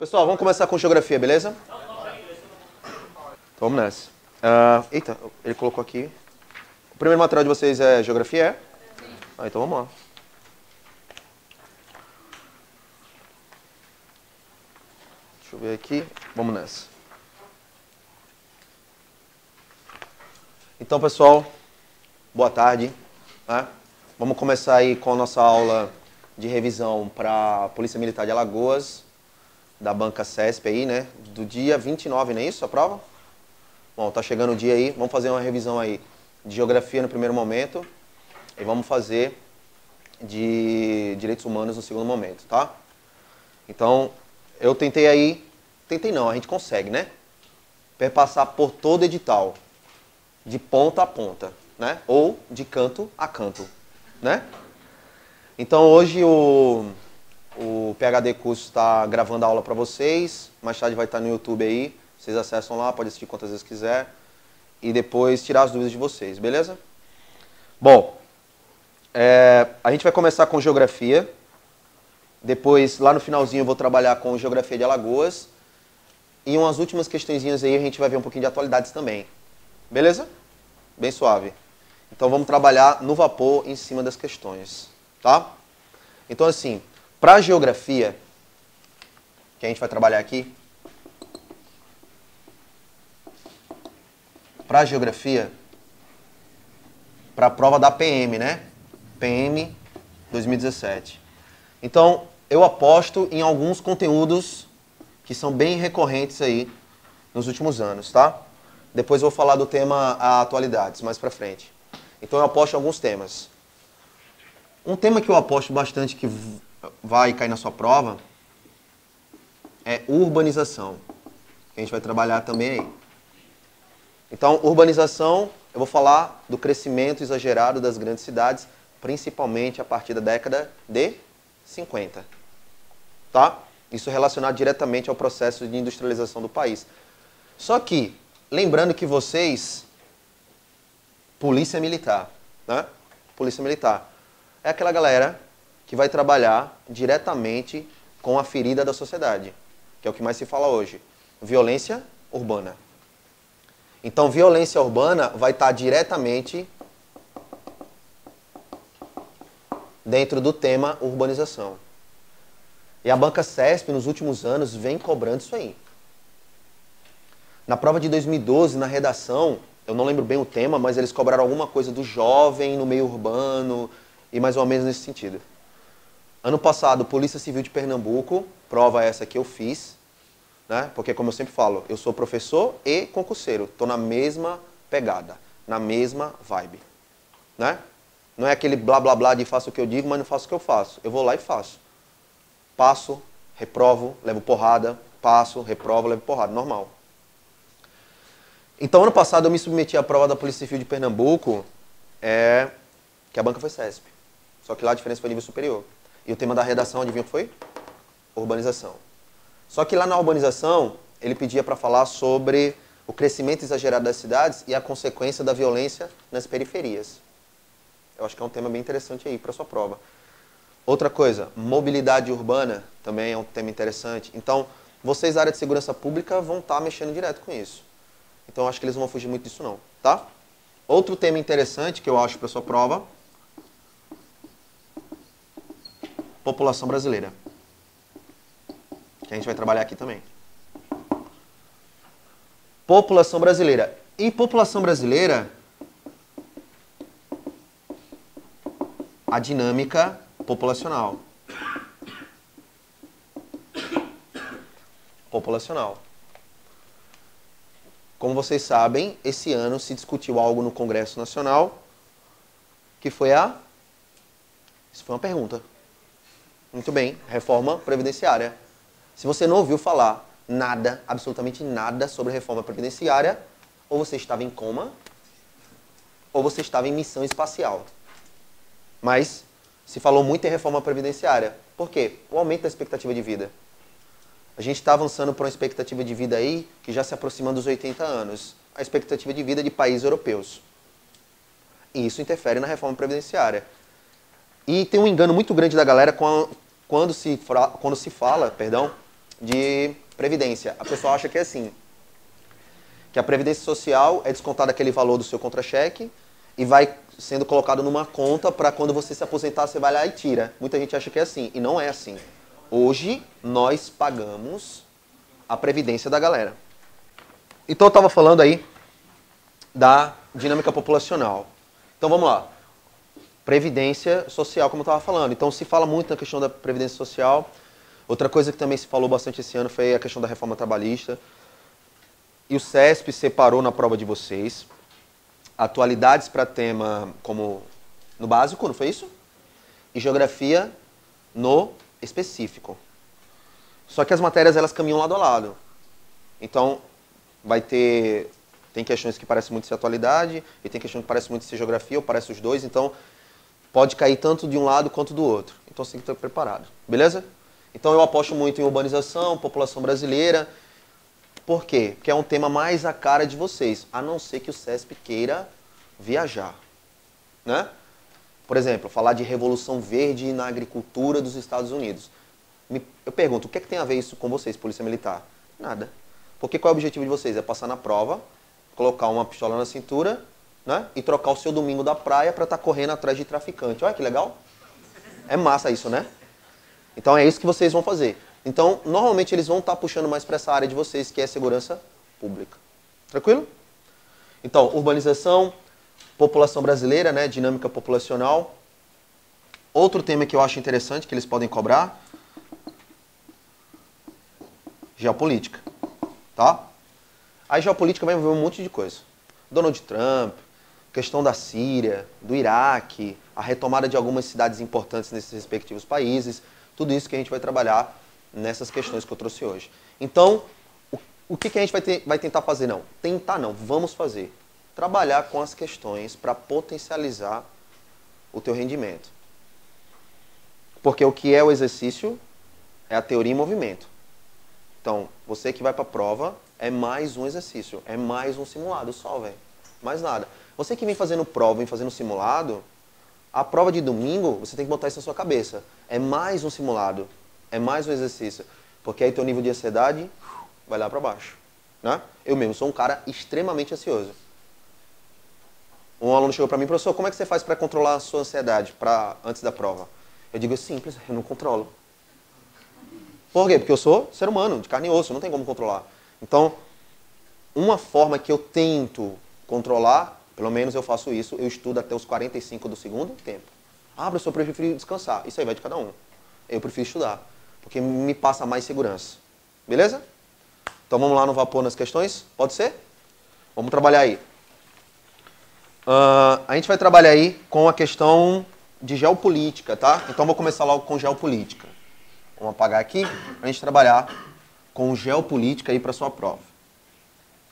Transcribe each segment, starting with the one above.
Pessoal, vamos começar com geografia, beleza? Então, vamos nessa. Eita, ele colocou aqui. O primeiro material de vocês é geografia, é? Sim. Então vamos lá. Deixa eu ver aqui. Vamos nessa. Então, pessoal, boa tarde. Né? Vamos começar aí com a nossa aula de revisão para a Polícia Militar de Alagoas, da banca CESP aí, né? Do dia 29, não é isso a prova? Bom, tá chegando o dia aí, vamos fazer uma revisão aí de geografia no primeiro momento e vamos fazer de direitos humanos no segundo momento, tá? Então, eu tentei aí, a gente consegue, né? Perpassar por todo edital, de ponta a ponta, né? Ou de canto a canto, né? Então, hoje o PhD Curso está gravando a aula para vocês, mais tarde vai estar no YouTube aí, vocês acessam lá, pode assistir quantas vezes quiser, e depois tirar as dúvidas de vocês, beleza? Bom, a gente vai começar com geografia, depois lá no finalzinho eu vou trabalhar com geografia de Alagoas, e umas últimas questõezinhas aí a gente vai ver um pouquinho de atualidades também, beleza? Bem suave. Então vamos trabalhar no vapor em cima das questões, tá? Então assim, para a geografia, que a gente vai trabalhar aqui, para a geografia, para a prova da PM, né? PM 2017. Então, eu aposto em alguns conteúdos que são bem recorrentes aí nos últimos anos, tá? Depois eu vou falar do tema atualidades, mais pra frente. Então eu aposto em alguns temas. Um tema que eu aposto bastante que vai cair na sua prova é urbanização, que a gente vai trabalhar também aí. Então, urbanização, eu vou falar do crescimento exagerado das grandes cidades, principalmente a partir da década de 50. Tá? Isso relacionado diretamente ao processo de industrialização do país. Só que, lembrando que vocês, polícia militar, né? Polícia militar é aquela galera que vai trabalhar diretamente com a ferida da sociedade, que é o que mais se fala hoje. Violência urbana. Então, violência urbana vai estar diretamente dentro do tema urbanização. E a banca CESP, nos últimos anos, vem cobrando isso aí. Na prova de 2012, na redação, eu não lembro bem o tema, mas eles cobraram alguma coisa do jovem no meio urbano e mais ou menos nesse sentido. Ano passado, Polícia Civil de Pernambuco, prova essa que eu fiz, né? Porque, como eu sempre falo, eu sou professor e concurseiro. Estou na mesma pegada, na mesma vibe. Né? Não é aquele blá blá blá de faço o que eu digo, mas não faço o que eu faço. Eu vou lá e faço. Passo, reprovo, levo porrada, passo, reprovo, levo porrada. Normal. Então, ano passado, eu me submeti à prova da Polícia Civil de Pernambuco, que a banca foi CESP. Só que lá a diferença foi nível superior. E o tema da redação, adivinha o que foi? Urbanização. Só que lá na urbanização, ele pedia para falar sobre o crescimento exagerado das cidades e a consequência da violência nas periferias. Eu acho que é um tema bem interessante aí para sua prova. Outra coisa, mobilidade urbana também é um tema interessante. Então, vocês da área de segurança pública vão estar mexendo direto com isso. Então, eu acho que eles não vão fugir muito disso não, tá? Outro tema interessante que eu acho para sua prova, população brasileira. Que a gente vai trabalhar aqui também. População brasileira. E população brasileira, a dinâmica populacional. Populacional. Como vocês sabem, esse ano se discutiu algo no Congresso Nacional, que foi Isso foi uma pergunta. Muito bem, reforma previdenciária. Se você não ouviu falar nada, absolutamente nada sobre reforma previdenciária, ou você estava em coma, ou você estava em missão espacial. Mas se falou muito em reforma previdenciária. Por quê? O aumento da expectativa de vida. A gente está avançando para uma expectativa de vida aí que já se aproxima dos 80 anos. A expectativa de vida de países europeus. E isso interfere na reforma previdenciária. E tem um engano muito grande da galera quando se fala de previdência. A pessoa acha que é assim, que a previdência social é descontada aquele valor do seu contra-cheque e vai sendo colocado numa conta para quando você se aposentar, você vai lá e tira. Muita gente acha que é assim, e não é assim. Hoje, nós pagamos a previdência da galera. Então, eu estava falando aí da dinâmica populacional. Então, vamos lá. Previdência social, como eu estava falando. Então, se fala muito na questão da previdência social. Outra coisa que também se falou bastante esse ano foi a questão da reforma trabalhista. E o CESP separou na prova de vocês atualidades para tema como no básico, não foi isso? E geografia no específico. Só que as matérias elas caminham lado a lado. Então, tem questões que parecem muito ser atualidade e tem questões que parecem muito ser geografia ou parecem os dois, então pode cair tanto de um lado quanto do outro. Então, você tem que estar preparado. Beleza? Então, eu aposto muito em urbanização, população brasileira. Por quê? Porque é um tema mais a cara de vocês, a não ser que o CESP queira viajar. Né? Por exemplo, falar de Revolução Verde na agricultura dos Estados Unidos. Eu pergunto, o que é que tem a ver isso com vocês, Polícia Militar? Nada. Porque qual é o objetivo de vocês? É passar na prova, colocar uma pistola na cintura, né? E trocar o seu domingo da praia para estar correndo atrás de traficante. Olha que legal. É massa isso, né? Então é isso que vocês vão fazer. Então, normalmente eles vão estar puxando mais para essa área de vocês, que é segurança pública. Tranquilo? Então, urbanização, população brasileira, né? Dinâmica populacional. Outro tema que eu acho interessante, que eles podem cobrar, geopolítica. Tá? A geopolítica vai envolver um monte de coisa. Donald Trump, questão da Síria, do Iraque, a retomada de algumas cidades importantes nesses respectivos países. Tudo isso que a gente vai trabalhar nessas questões que eu trouxe hoje. Então, o que a gente vai tentar fazer? Não, tentar não, vamos fazer. Trabalhar com as questões para potencializar o teu rendimento. Porque o que é o exercício é a teoria em movimento. Então, você que vai para a prova é mais um exercício, é mais um simulado só, velho. Mais nada. Você que vem fazendo prova, vem fazendo simulado, a prova de domingo, você tem que botar isso na sua cabeça. É mais um simulado, é mais um exercício. Porque aí teu nível de ansiedade vai lá para baixo. Né? Eu mesmo sou um cara extremamente ansioso. Um aluno chegou para mim, professor, como é que você faz para controlar a sua ansiedade antes da prova? Eu digo, é simples, eu não controlo. Por quê? Porque eu sou ser humano, de carne e osso, não tem como controlar. Então, uma forma que eu tento controlar, pelo menos eu faço isso, eu estudo até os 45 do segundo tempo. Ah, professor, eu prefiro descansar. Isso aí vai de cada um. Eu prefiro estudar, porque me passa mais segurança. Beleza? Então vamos lá no vapor nas questões? Pode ser? Vamos trabalhar aí. A gente vai trabalhar aí com a questão de geopolítica, tá? Então vou começar logo com geopolítica. Vamos apagar aqui para a gente trabalhar com geopolítica aí para sua prova.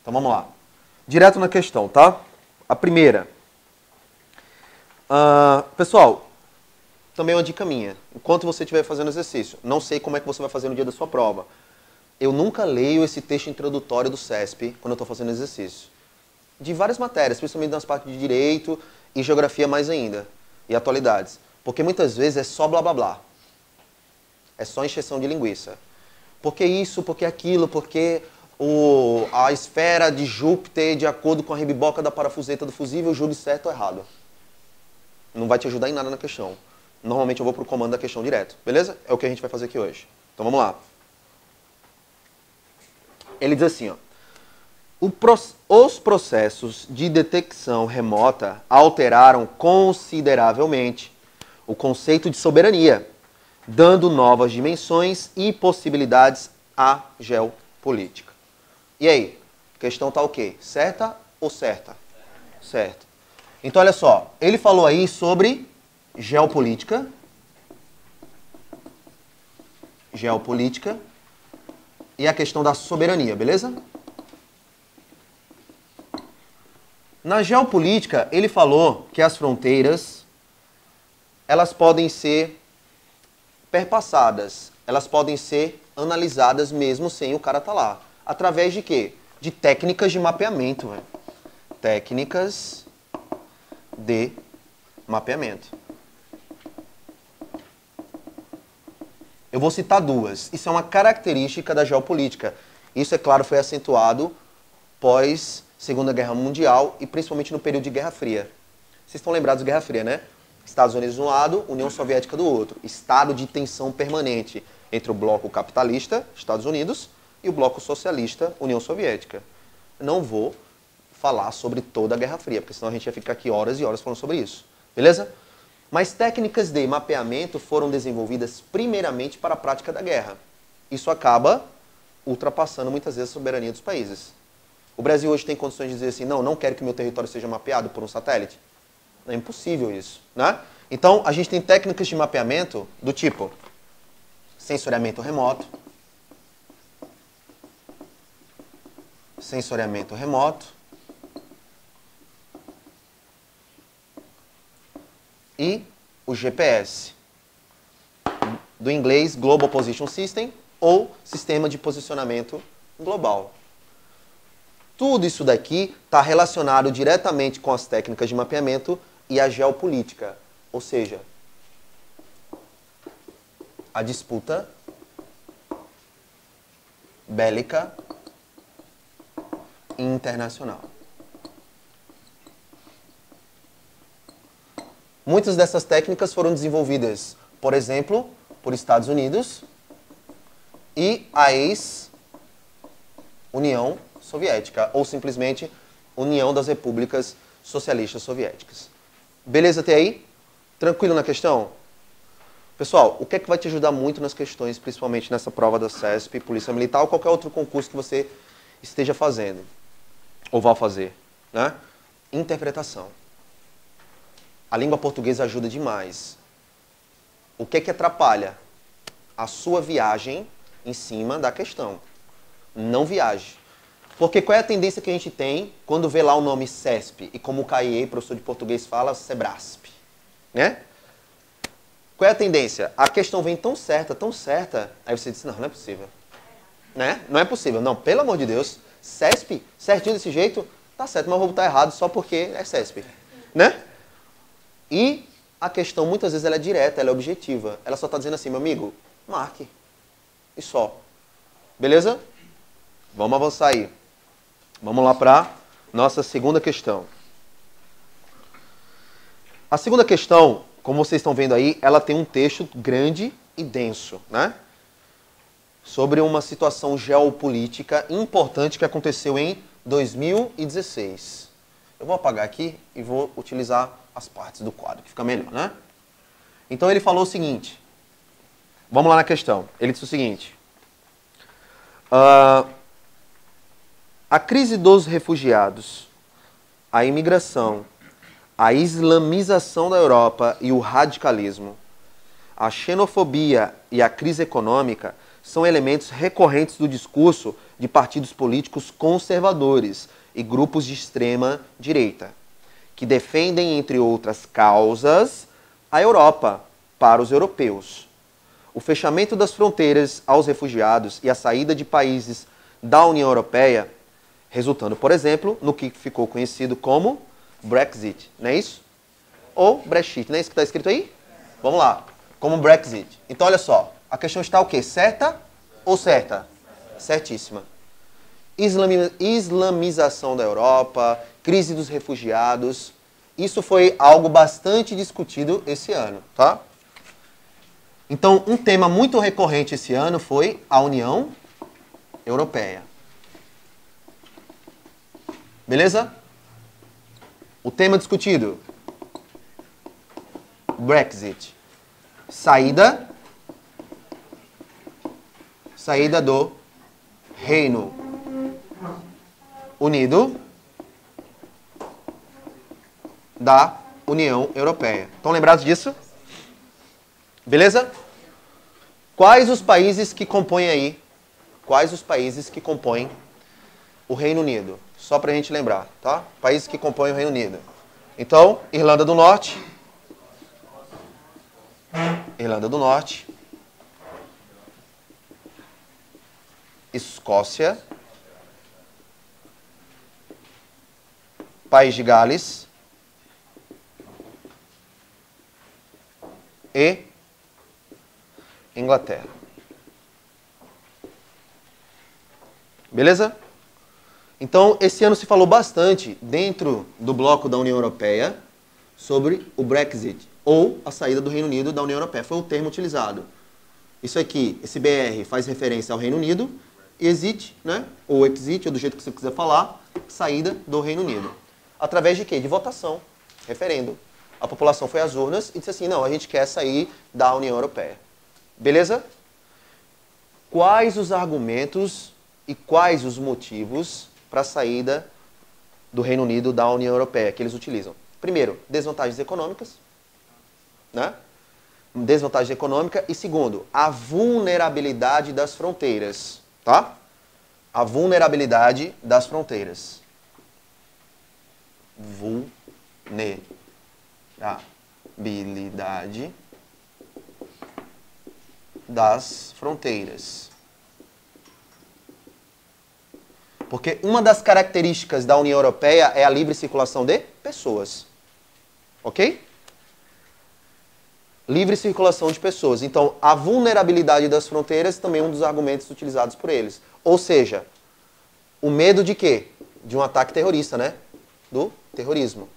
Então vamos lá. Direto na questão, tá? A primeira. Pessoal, também uma dica minha. Enquanto você estiver fazendo exercício, não sei como é que você vai fazer no dia da sua prova. Eu nunca leio esse texto introdutório do CESP quando eu estou fazendo exercício. De várias matérias, principalmente nas partes de direito e geografia mais ainda. E atualidades. Porque muitas vezes é só blá blá blá. É só encheção de linguiça. Por que isso, por que aquilo, porque a esfera de Júpiter, de acordo com a rebiboca da parafuseta do fusível, julgue certo ou errado. Não vai te ajudar em nada na questão. Normalmente eu vou para o comando da questão direto. Beleza? É o que a gente vai fazer aqui hoje. Então vamos lá. Ele diz assim, ó. Os processos de detecção remota alteraram consideravelmente o conceito de soberania, dando novas dimensões e possibilidades à geopolítica. E aí? A questão está o quê? Certa ou certa? Certo. Então, olha só. Ele falou aí sobre geopolítica. Geopolítica. E a questão da soberania, beleza? Na geopolítica, ele falou que as fronteiras, elas podem ser perpassadas, elas podem ser analisadas mesmo sem o cara estar lá. Através de quê? De técnicas de mapeamento, velho. Técnicas de mapeamento. Eu vou citar duas. Isso é uma característica da geopolítica. Isso, é claro, foi acentuado pós Segunda Guerra Mundial e principalmente no período de Guerra Fria. Vocês estão lembrados de Guerra Fria, né? Estados Unidos de um lado, União Soviética do outro. Estado de tensão permanente entre o bloco capitalista, Estados Unidos, e o bloco socialista, União Soviética. Não vou falar sobre toda a Guerra Fria, porque senão a gente ia ficar aqui horas e horas falando sobre isso. Beleza? Mas técnicas de mapeamento foram desenvolvidas primeiramente para a prática da guerra. Isso acaba ultrapassando muitas vezes a soberania dos países. O Brasil hoje tem condições de dizer assim, não quero que meu território seja mapeado por um satélite? É impossível isso, né? Então, a gente tem técnicas de mapeamento do tipo sensoriamento remoto, e o GPS, do inglês Global Position System ou Sistema de Posicionamento Global. Tudo isso daqui está relacionado diretamente com as técnicas de mapeamento e a geopolítica, ou seja, a disputa bélica internacional. Muitas dessas técnicas foram desenvolvidas, por exemplo, por Estados Unidos e a ex-União Soviética, ou simplesmente União das Repúblicas Socialistas Soviéticas. Beleza até aí? Tranquilo na questão? Pessoal, o que é que vai te ajudar muito nas questões, principalmente nessa prova da CESP, Polícia Militar ou qualquer outro concurso que você esteja fazendo, ou vá fazer, né? Interpretação. A língua portuguesa ajuda demais. O que é que atrapalha? A sua viagem em cima da questão. Não viaje. Porque qual é a tendência que a gente tem quando vê lá o nome CESP e como o CAIE, professor de português, fala SEBRASP, né? Qual é a tendência? A questão vem tão certa, aí você diz, não é possível. Né? Não é possível. Não, pelo amor de Deus, CESP, certinho desse jeito, tá certo, mas eu vou botar errado só porque é CESP. Né? E a questão, muitas vezes, ela é direta, ela é objetiva. Ela só está dizendo assim, meu amigo, marque. E só. Beleza? Vamos avançar aí. Vamos lá para nossa segunda questão. A segunda questão, como vocês estão vendo aí, ela tem um texto grande e denso, né? Sobre uma situação geopolítica importante que aconteceu em 2016. Eu vou apagar aqui e vou utilizar as partes do quadro, que fica melhor, né? Então ele falou o seguinte, vamos lá na questão. Ele disse o seguinte, a crise dos refugiados, a imigração, a islamização da Europa e o radicalismo, a xenofobia e a crise econômica são elementos recorrentes do discurso de partidos políticos conservadores e grupos de extrema direita, que defendem, entre outras causas, a Europa para os europeus. O fechamento das fronteiras aos refugiados e a saída de países da União Europeia, resultando, por exemplo, no que ficou conhecido como Brexit, não é isso? Ou Brexit, não é isso que está escrito aí? Vamos lá, como Brexit. Então, olha só, a questão está o quê? Certa ou certa? Certíssima. Islamização da Europa, crise dos refugiados, isso foi algo bastante discutido esse ano, tá? Então, um tema muito recorrente esse ano foi a União Europeia. Beleza? O tema discutido, Brexit, saída do Reino Unido da União Europeia. Estão lembrados disso? Beleza? Quais os países que compõem aí? Quais os países que compõem o Reino Unido? Só para a gente lembrar, tá? Países que compõem o Reino Unido. Então, Irlanda do Norte, Escócia, País de Gales e Inglaterra. Beleza? Então, esse ano se falou bastante dentro do bloco da União Europeia sobre o Brexit, ou a saída do Reino Unido da União Europeia. Foi o termo utilizado. Isso aqui, esse BR faz referência ao Reino Unido, e exit, né? Ou exit, ou do jeito que você quiser falar, saída do Reino Unido. Através de quê? De votação, referendo. A população foi às urnas e disse assim, não, a gente quer sair da União Europeia. Beleza? Quais os argumentos e quais os motivos para a saída do Reino Unido da União Europeia que eles utilizam? Primeiro, desvantagens econômicas, né? Desvantagem econômica. E segundo, a vulnerabilidade das fronteiras, tá? A vulnerabilidade das fronteiras. Vulnerabilidade das fronteiras. Porque uma das características da União Europeia é a livre circulação de pessoas. Ok? Livre circulação de pessoas. Então, a vulnerabilidade das fronteiras também é um dos argumentos utilizados por eles. Ou seja, o medo de quê? De um ataque terrorista, né? Do terrorismo.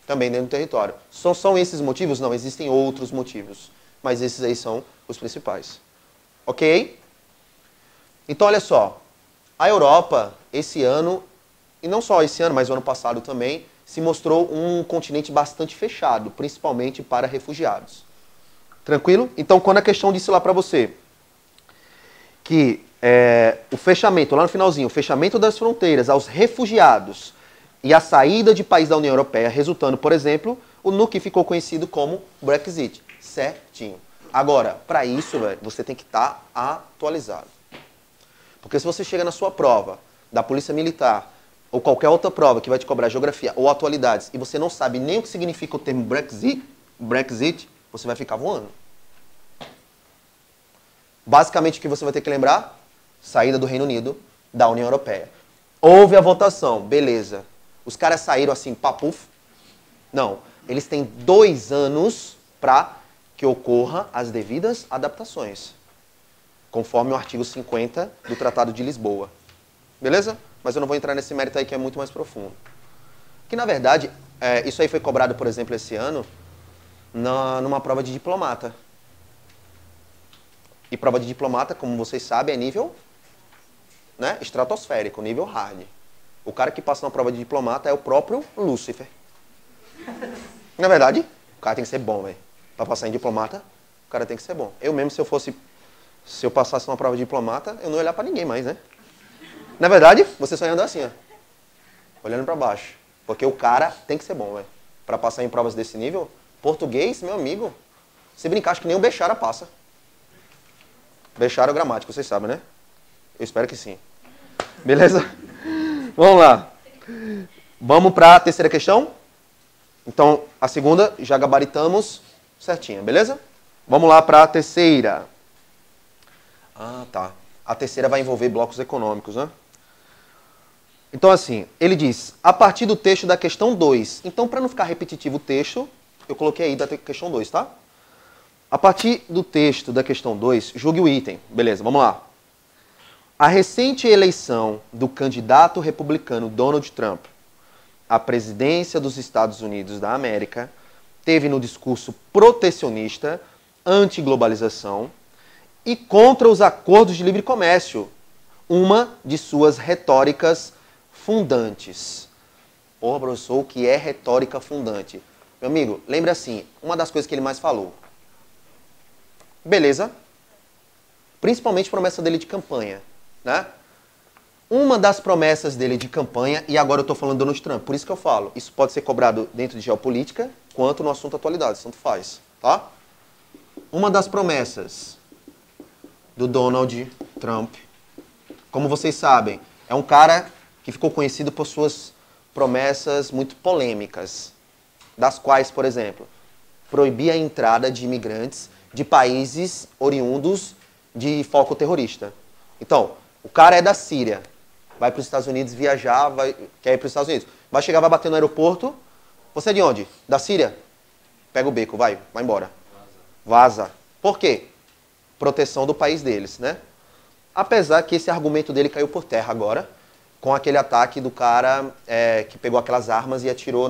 Também dentro do território. São esses motivos? Não, existem outros motivos. Mas esses aí são os principais. Ok? Então, olha só. A Europa, esse ano, e não só esse ano, mas o ano passado também, se mostrou um continente bastante fechado, principalmente para refugiados. Tranquilo? Então, quando a questão disse lá para você que o fechamento, lá no finalzinho, o fechamento das fronteiras aos refugiados e a saída de país da União Europeia, resultando, por exemplo, no que ficou conhecido como Brexit. Certinho. Agora, para isso, você tem que estar atualizado. Porque se você chega na sua prova da Polícia Militar ou qualquer outra prova que vai te cobrar geografia ou atualidades e você não sabe nem o que significa o termo Brexit, você vai ficar voando. Basicamente, o que você vai ter que lembrar? Saída do Reino Unido da União Europeia. Houve a votação, beleza. Os caras saíram assim, papuf. Não, eles têm 2 anos para que ocorra as devidas adaptações, conforme o artigo 50 do Tratado de Lisboa. Beleza? Mas eu não vou entrar nesse mérito aí que é muito mais profundo. Que, na verdade, isso aí foi cobrado, por exemplo, esse ano, numa prova de diplomata. E prova de diplomata, como vocês sabem, é nível, né, estratosférico, nível hard. O cara que passa na prova de diplomata é o próprio Lúcifer. Na verdade, o cara tem que ser bom, velho. Para passar em diplomata, o cara tem que ser bom. Eu mesmo, se eu passasse uma prova de diplomata, eu não ia olhar para ninguém mais, né? Na verdade, você só ia andar assim, ó, olhando para baixo. Porque o cara tem que ser bom, velho. Para passar em provas desse nível, português, meu amigo, se brincar, acho que nem o Bechara passa. Bechara é o gramático, vocês sabem, né? Eu espero que sim. Beleza? Vamos lá. Vamos para a terceira questão? Então, a segunda já gabaritamos certinha, beleza? Vamos lá para a terceira. Ah, tá. A terceira vai envolver blocos econômicos, né? Então, assim, ele diz, a partir do texto da questão 2. Então, para não ficar repetitivo o texto, eu coloquei aí da questão 2, tá? A partir do texto da questão 2, julgue o item. Beleza, vamos lá. A recente eleição do candidato republicano Donald Trump à presidência dos Estados Unidos da América teve no discurso protecionista, anti-globalização e contra os acordos de livre comércio uma de suas retóricas fundantes. Porra, professor, o que é retórica fundante? Meu amigo, lembre assim, uma das coisas que ele mais falou. Beleza? Principalmente promessa dele de campanha, né? Uma das promessas dele de campanha, e agora eu estou falando do Donald Trump, por isso que eu falo, isso pode ser cobrado dentro de geopolítica, quanto no assunto atualidade, tanto faz, tá? Uma das promessas do Donald Trump, como vocês sabem, é um cara que ficou conhecido por suas promessas muito polêmicas, das quais, por exemplo, proibir a entrada de imigrantes de países oriundos de foco terrorista. Então, o cara é da Síria, vai para os Estados Unidos viajar, quer ir para os Estados Unidos. Vai chegar, vai bater no aeroporto. Você é de onde? Da Síria? Pega o beco, vai embora. Vaza. Por quê? Proteção do país deles, né? Apesar que esse argumento dele caiu por terra agora, com aquele ataque do cara que pegou aquelas armas e atirou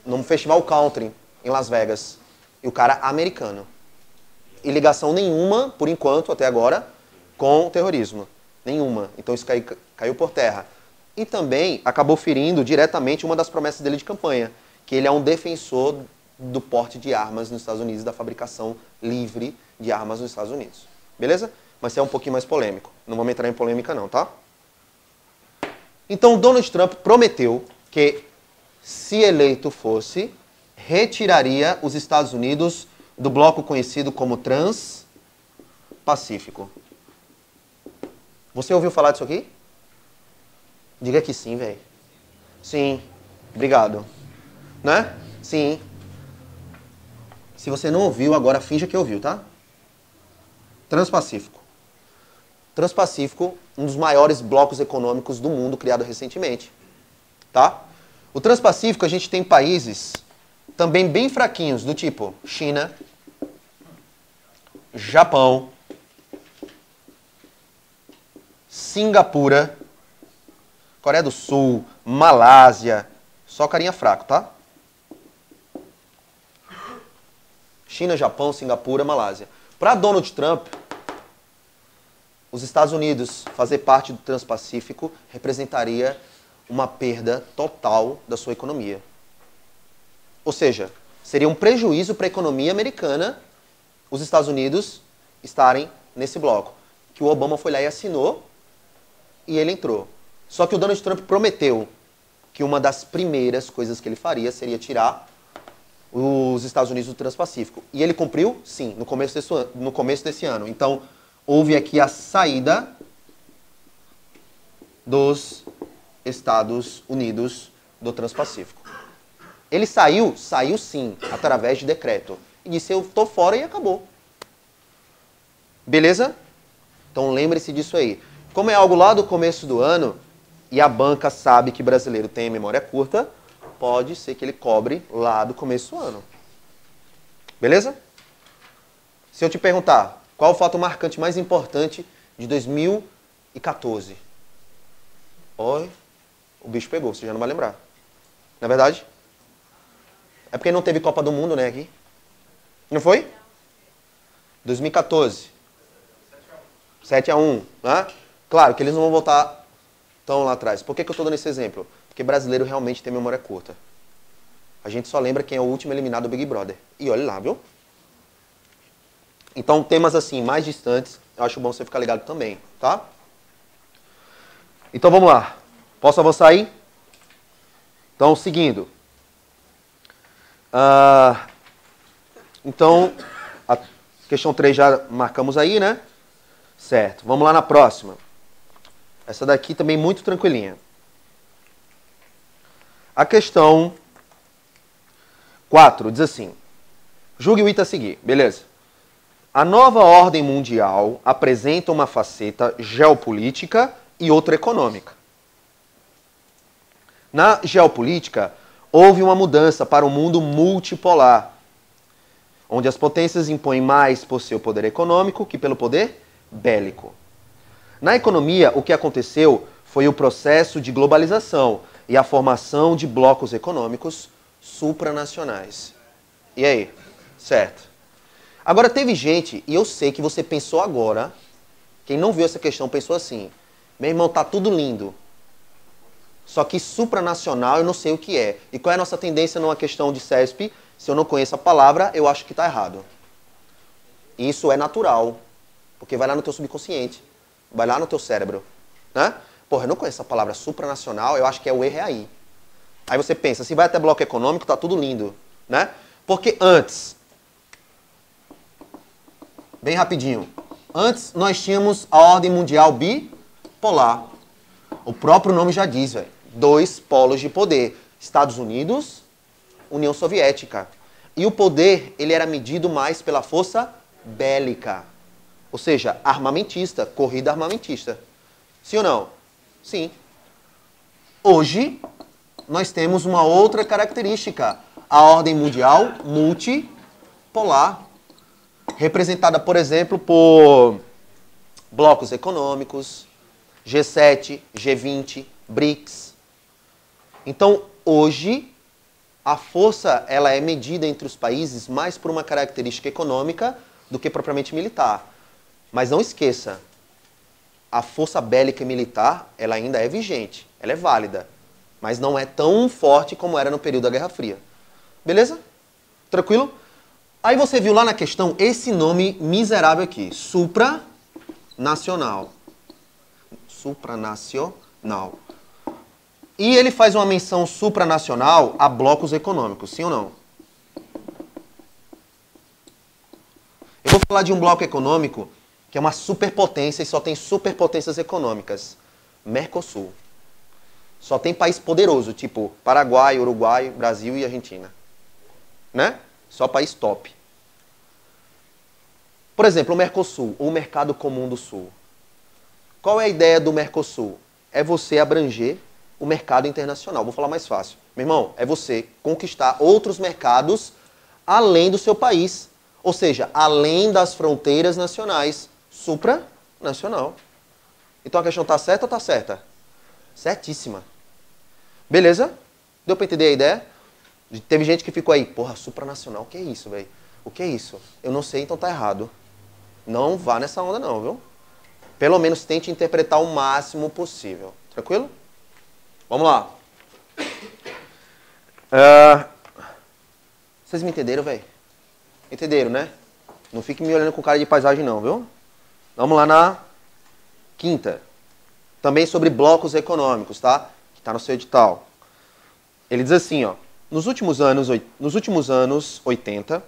num festival country em Las Vegas. E o cara americano. E ligação nenhuma, por enquanto, até agora, com o terrorismo. Nenhuma. Então isso caiu por terra. E também acabou ferindo diretamente uma das promessas dele de campanha, que ele é um defensor do porte de armas nos Estados Unidos, da fabricação livre de armas nos Estados Unidos. Beleza? Mas isso é um pouquinho mais polêmico. Não vamos entrar em polêmica não, tá? Então Donald Trump prometeu que, se eleito fosse, retiraria os Estados Unidos do bloco conhecido como Trans-Pacífico. Você ouviu falar disso aqui? Diga que sim, velho. Sim. Obrigado. Né? Sim. Se você não ouviu, agora finja que ouviu, tá? Transpacífico. Transpacífico, um dos maiores blocos econômicos do mundo criado recentemente. Tá? O Transpacífico, a gente tem países também bem fraquinhos, do tipo China, Japão, Singapura, Coreia do Sul, Malásia, só carinha fraco, tá? China, Japão, Singapura, Malásia. Para Donald Trump, os Estados Unidos fazer parte do Transpacífico representaria uma perda total da sua economia. Ou seja, seria um prejuízo para a economia americana os Estados Unidos estarem nesse bloco. Que o Obama foi lá e assinou e ele entrou. Só que o Donald Trump prometeu que uma das primeiras coisas que ele faria seria tirar os Estados Unidos do Transpacífico. E ele cumpriu? Sim, no começo desse ano. Então, houve aqui a saída dos Estados Unidos do Transpacífico. Ele saiu sim, através de decreto. E disse, eu tô fora e acabou. Beleza? Então lembre-se disso aí. Como é algo lá do começo do ano, e a banca sabe que brasileiro tem memória curta, pode ser que ele cobre lá do começo do ano. Beleza? Se eu te perguntar, qual o fato marcante mais importante de 2014? Oi, o bicho pegou, você já não vai lembrar. Não é verdade? É porque não teve Copa do Mundo, né, aqui? Não foi? 2014. 7-1, né? Claro que eles não vão voltar tão lá atrás. Por que eu estou dando esse exemplo? Porque brasileiro realmente tem memória curta. A gente só lembra quem é o último eliminado do Big Brother. E olha lá, viu? Então, temas assim, mais distantes, eu acho bom você ficar ligado também, tá? Então, vamos lá. Posso avançar aí? Então, seguindo. Então, a questão 3 já marcamos aí, né? Certo. Vamos lá na próxima. Essa daqui também muito tranquilinha. A questão 4 diz assim. Julgue o item a seguir. Beleza. A nova ordem mundial apresenta uma faceta geopolítica e outra econômica. Na geopolítica, houve uma mudança para um mundo multipolar, onde as potências impõem mais por seu poder econômico que pelo poder bélico. Na economia, o que aconteceu foi o processo de globalização e a formação de blocos econômicos supranacionais. E aí? Certo. Agora, teve gente, e eu sei que você pensou agora, quem não viu essa questão pensou assim, meu irmão, tá tudo lindo. Só que supranacional eu não sei o que é. E qual é a nossa tendência numa questão de CESP? Se eu não conheço a palavra, eu acho que está errado. E isso é natural. Porque vai lá no teu subconsciente. Vai lá no teu cérebro. Né? Porra, eu não conheço a palavra supranacional, eu acho que o erro é aí. Aí você pensa, se vai até bloco econômico, tá tudo lindo. Né? Porque antes, bem rapidinho, antes nós tínhamos a ordem mundial bipolar. O próprio nome já diz, velho. 2 polos de poder. Estados Unidos, União Soviética. E o poder, ele era medido mais pela força bélica. Ou seja, armamentista, corrida armamentista. Sim ou não? Sim. Hoje, nós temos uma outra característica. A ordem mundial multipolar. Representada, por exemplo, por blocos econômicos, G7, G20, BRICS. Então, hoje, a força ela é medida entre os países mais por uma característica econômica do que propriamente militar. Mas não esqueça, a força bélica e militar ela ainda é vigente, ela é válida, mas não é tão forte como era no período da Guerra Fria. Beleza? Tranquilo? Aí você viu lá na questão esse nome miserável aqui, supranacional. Supranacional. E ele faz uma menção supranacional a blocos econômicos, sim ou não? Eu vou falar de um bloco econômico que é uma superpotência e só tem superpotências econômicas. Mercosul. Só tem país poderoso, tipo Paraguai, Uruguai, Brasil e Argentina. Né? Só país top. Por exemplo, o Mercosul, ou o Mercado Comum do Sul. Qual é a ideia do Mercosul? É você abranger o mercado internacional. Vou falar mais fácil. Meu irmão, é você conquistar outros mercados além do seu país. Ou seja, além das fronteiras nacionais. Supranacional. Então a questão está certa ou está certa? Certíssima. Beleza? Deu para entender a ideia? Teve gente que ficou aí, porra, supranacional, o que é isso, velho? O que é isso? Eu não sei, então tá errado. Não vá nessa onda não, viu? Pelo menos tente interpretar o máximo possível. Tranquilo? Vamos lá. Vocês me entenderam, velho? Entenderam, né? Não fique me olhando com cara de paisagem não, viu? Vamos lá na quinta. Também sobre blocos econômicos, tá? Que tá no seu edital. Ele diz assim, ó. Nos últimos anos 80,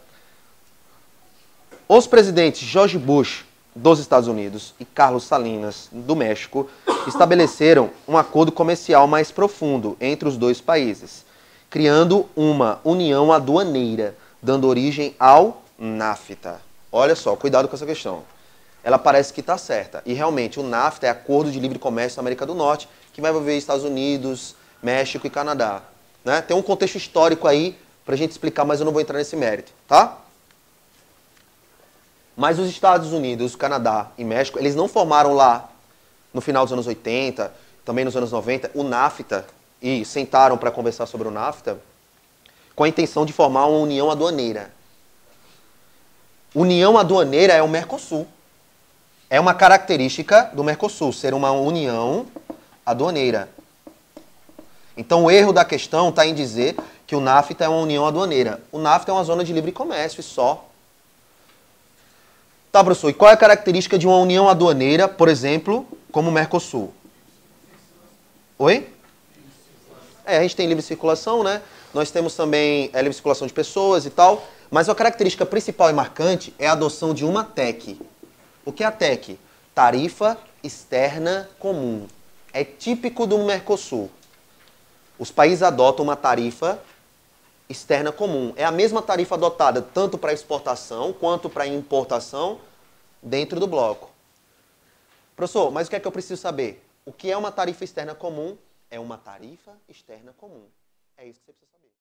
os presidentes George Bush, dos Estados Unidos, e Carlos Salinas, do México, estabeleceram um acordo comercial mais profundo entre os dois países, criando uma união aduaneira, dando origem ao NAFTA. Olha só, cuidado com essa questão. Ela parece que está certa. E realmente, o NAFTA é Acordo de Livre Comércio da América do Norte, que vai envolver Estados Unidos, México e Canadá. Né? Tem um contexto histórico aí para a gente explicar, mas eu não vou entrar nesse mérito, tá? Mas os Estados Unidos, Canadá e México, eles não formaram lá, no final dos anos 80, também nos anos 90, o NAFTA, e sentaram para conversar sobre o NAFTA, com a intenção de formar uma união aduaneira. União aduaneira é o Mercosul. É uma característica do Mercosul, ser uma união aduaneira. Então o erro da questão está em dizer que o NAFTA é uma união aduaneira. O NAFTA é uma zona de livre comércio e só. Tá, professor, e qual é a característica de uma união aduaneira, por exemplo, como o Mercosul? Oi? A gente tem livre circulação, né? Nós temos também livre circulação de pessoas e tal, mas a característica principal e marcante é a adoção de uma TEC. O que é a TEC? Tarifa Externa Comum. É típico do Mercosul. Os países adotam uma tarifa externa comum. É a mesma tarifa adotada tanto para exportação quanto para importação dentro do bloco. Professor, mas o que é que eu preciso saber? O que é uma tarifa externa comum? É uma tarifa externa comum. É isso que você precisa saber.